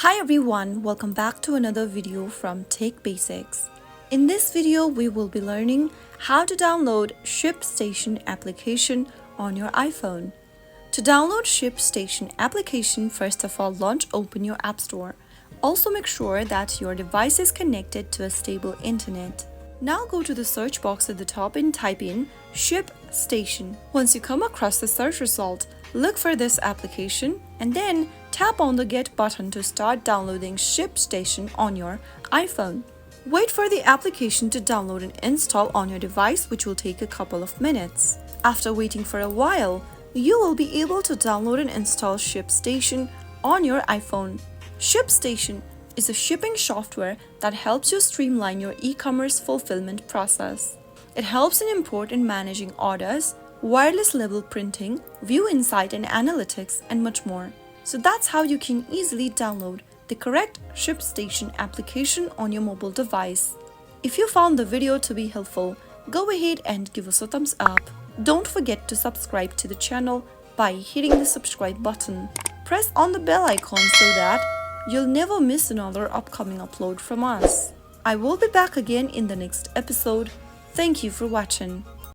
Hi everyone, welcome back to another video from Tech Basics. In this video, we will be learning how to download ShipStation application on your iPhone. To download ShipStation application, first of all, open your App Store. Also make sure that your device is connected to a stable internet. Now go to the search box at the top and type in ShipStation. Once you come across the search result, look for this application and then tap on the Get button to start downloading ShipStation on your iPhone. Wait for the application to download and install on your device, which will take a couple of minutes. After waiting for a while, you will be able to download and install ShipStation on your iPhone. ShipStation is a shipping software that helps you streamline your e-commerce fulfillment process. It helps in import and managing orders, wireless label printing, view insight and analytics, and much more. So that's how you can easily download the correct ShipStation application on your mobile device. If you found the video to be helpful, go ahead and give us a thumbs up. Don't forget to subscribe to the channel by hitting the subscribe button. Press on the bell icon so that you'll never miss another upcoming upload from us. I will be back again in the next episode. Thank you for watching.